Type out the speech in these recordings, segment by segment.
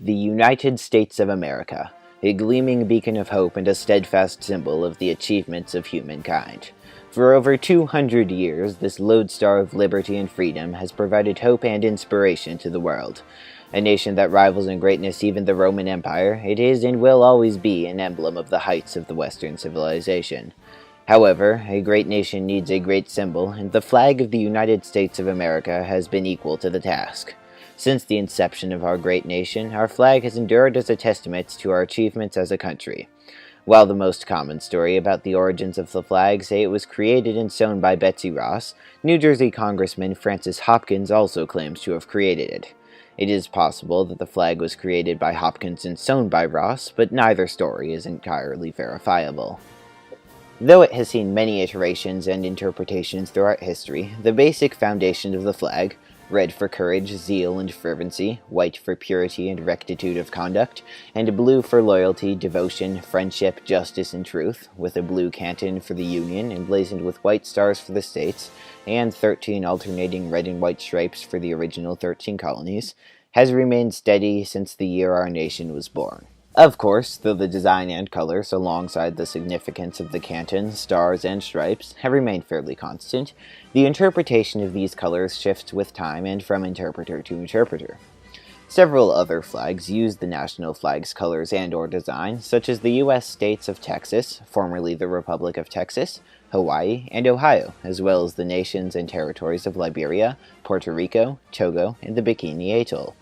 The United States of America, a gleaming beacon of hope and a steadfast symbol of the achievements of humankind. For over 200 years, this lodestar of liberty and freedom has provided hope and inspiration to the world. A nation that rivals in greatness even the Roman Empire, it is and will always be an emblem of the heights of the Western civilization. However, a great nation needs a great symbol, and the flag of the United States of America has been equal to the task. Since the inception of our great nation, our flag has endured as a testament to our achievements as a country. While the most common story about the origins of the flag say it was created and sewn by Betsy Ross, New Jersey Congressman Francis Hopkins also claims to have created it. It is possible that the flag was created by Hopkins and sewn by Ross, but neither story is entirely verifiable. Though it has seen many iterations and interpretations throughout history, the basic foundation of the flag, red for courage, zeal, and fervency, white for purity and rectitude of conduct, and blue for loyalty, devotion, friendship, justice, and truth, with a blue canton for the Union emblazoned with white stars for the states, and 13 alternating red and white stripes for the original 13 colonies, has remained steady since the year our nation was born. Of course, though the design and colors, alongside the significance of the canton, stars, and stripes, have remained fairly constant, the interpretation of these colors shifts with time and from interpreter to interpreter. Several other flags use the national flag's colors and/or design, such as the U.S. states of Texas, formerly the Republic of Texas, Hawaii, and Ohio, as well as the nations and territories of Liberia, Puerto Rico, Togo, and the Bikini Atoll.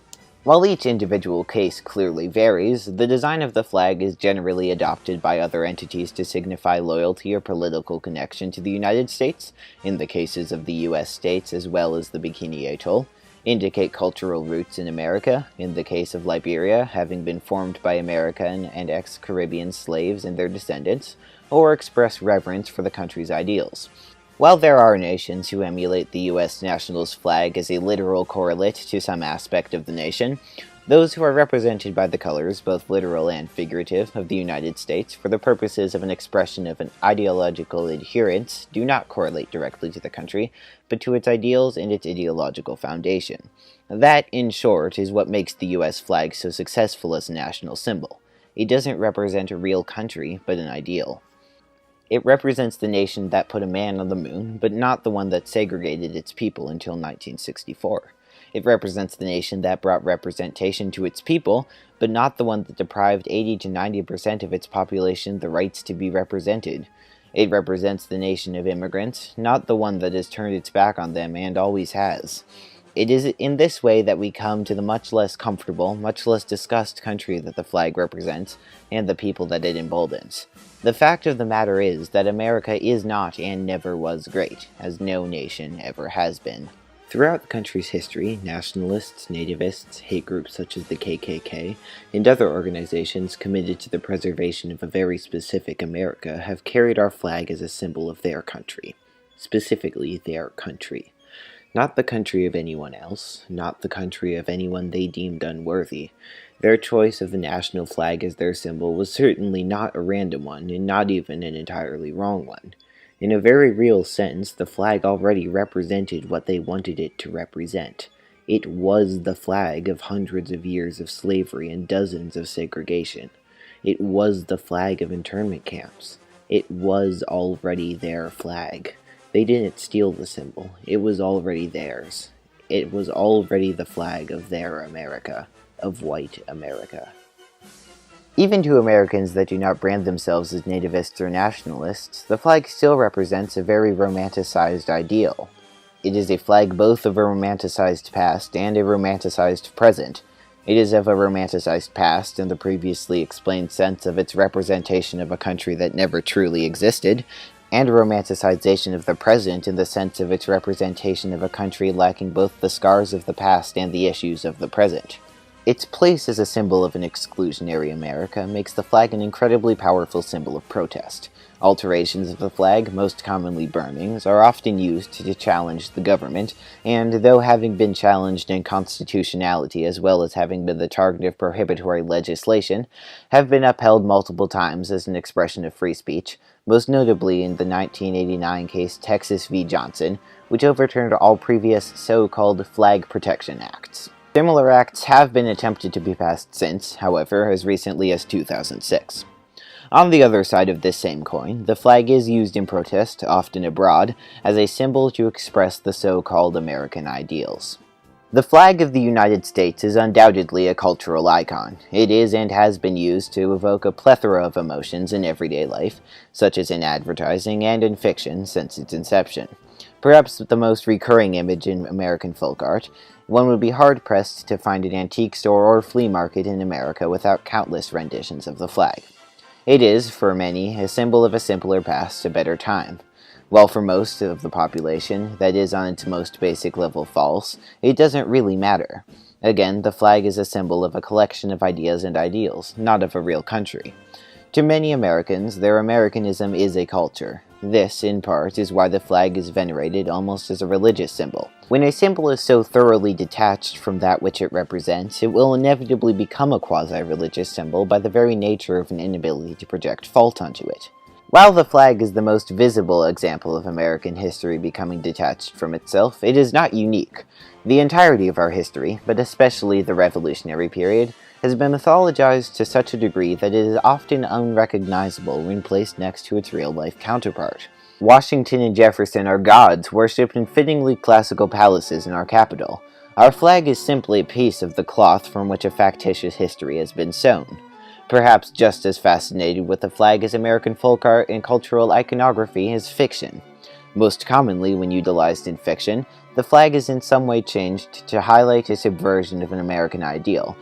While each individual case clearly varies, the design of the flag is generally adopted by other entities to signify loyalty or political connection to the United States, in the cases of the U.S. states as well as the Bikini Atoll, indicate cultural roots in America, in the case of Liberia having been formed by American and ex-Caribbean slaves and their descendants, or express reverence for the country's ideals. While there are nations who emulate the U.S. national's flag as a literal correlate to some aspect of the nation, those who are represented by the colors, both literal and figurative, of the United States for the purposes of an expression of an ideological adherence do not correlate directly to the country, but to its ideals and its ideological foundation. That, in short, is what makes the U.S. flag so successful as a national symbol. It doesn't represent a real country, but an ideal. It represents the nation that put a man on the moon, but not the one that segregated its people until 1964. It represents the nation that brought representation to its people, but not the one that deprived 80 to 90% of its population the rights to be represented. It represents the nation of immigrants, not the one that has turned its back on them and always has. It is in this way that we come to the much less comfortable, much less discussed country that the flag represents, and the people that it emboldens. The fact of the matter is that America is not and never was great, as no nation ever has been. Throughout the country's history, nationalists, nativists, hate groups such as the KKK, and other organizations committed to the preservation of a very specific America have carried our flag as a symbol of their country. Specifically, their country. Not the country of anyone else, not the country of anyone they deemed unworthy. Their choice of the national flag as their symbol was certainly not a random one, and not even an entirely wrong one. In a very real sense, the flag already represented what they wanted it to represent. It was the flag of hundreds of years of slavery and dozens of segregation. It was the flag of internment camps. It was already their flag. They didn't steal the symbol. It was already theirs. It was already the flag of their America, of white America. Even to Americans that do not brand themselves as nativists or nationalists, the flag still represents a very romanticized ideal. It is a flag both of a romanticized past and a romanticized present. It is of a romanticized past in the previously explained sense of its representation of a country that never truly existed, and a romanticization of the present in the sense of its representation of a country lacking both the scars of the past and the issues of the present. Its place as a symbol of an exclusionary America makes the flag an incredibly powerful symbol of protest. Alterations of the flag, most commonly burnings, are often used to challenge the government, and though having been challenged in constitutionality as well as having been the target of prohibitory legislation, have been upheld multiple times as an expression of free speech, most notably in the 1989 case Texas v. Johnson, which overturned all previous so-called flag protection acts. Similar acts have been attempted to be passed since, however, as recently as 2006. On the other side of this same coin, the flag is used in protest, often abroad, as a symbol to express the so-called American ideals. The flag of the United States is undoubtedly a cultural icon. It is and has been used to evoke a plethora of emotions in everyday life, such as in advertising and in fiction, since its inception. Perhaps the most recurring image in American folk art, one would be hard-pressed to find an antique store or flea market in America without countless renditions of the flag. It is, for many, a symbol of a simpler past, a better time. While for most of the population, that is on its most basic level false, it doesn't really matter. Again, the flag is a symbol of a collection of ideas and ideals, not of a real country. To many Americans, their Americanism is a culture. This, in part, is why the flag is venerated almost as a religious symbol. When a symbol is so thoroughly detached from that which it represents, it will inevitably become a quasi-religious symbol by the very nature of an inability to project fault onto it. While the flag is the most visible example of American history becoming detached from itself, it is not unique. The entirety of our history, but especially the Revolutionary period, has been mythologized to such a degree that it is often unrecognizable when placed next to its real-life counterpart. Washington and Jefferson are gods worshipped in fittingly classical palaces in our capital. Our flag is simply a piece of the cloth from which a factitious history has been sewn. Perhaps just as fascinated with the flag as American folk art and cultural iconography is fiction. Most commonly, when utilized in fiction, the flag is in some way changed to highlight a subversion of an American ideal,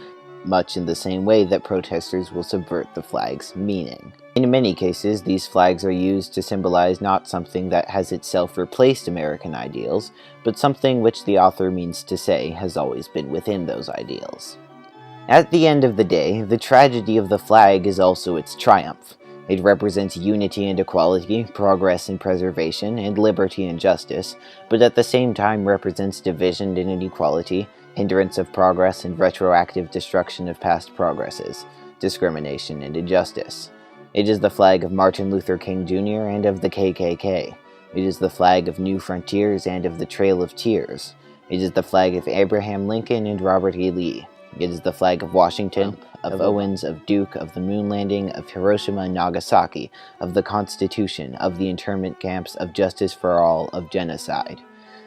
much in the same way that protesters will subvert the flag's meaning. In many cases, these flags are used to symbolize not something that has itself replaced American ideals, but something which the author means to say has always been within those ideals. At the end of the day, the tragedy of the flag is also its triumph. It represents unity and equality, progress and preservation, and liberty and justice, but at the same time represents division and inequality, hindrance of progress and retroactive destruction of past progresses, discrimination and injustice. It is the flag of Martin Luther King Jr. and of the KKK. It is the flag of New Frontiers and of the Trail of Tears. It is the flag of Abraham Lincoln and Robert E. Lee. It is the flag of Washington, of Owens, of Duke, of the moon landing, of Hiroshima and Nagasaki, of the Constitution, of the internment camps, of justice for all, of genocide.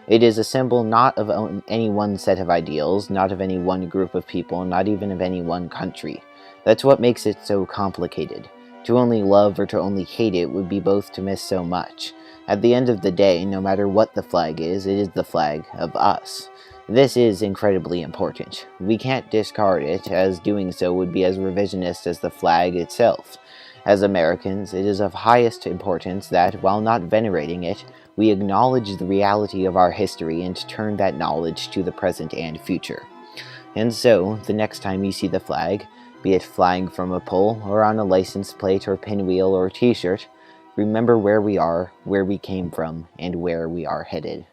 It is a symbol not of any one set of ideals, not of any one group of people, not even of any one country. That's what makes it so complicated. To only love or to only hate it would be both to miss so much. At the end of the day, no matter what the flag is, it is the flag of us. This is incredibly important. We can't discard it, as doing so would be as revisionist as the flag itself. As Americans, it is of highest importance that, while not venerating it, we acknowledge the reality of our history and turn that knowledge to the present and future. And so, the next time you see the flag, be it flying from a pole or on a license plate or pinwheel or t-shirt, remember where we are, where we came from, and where we are headed.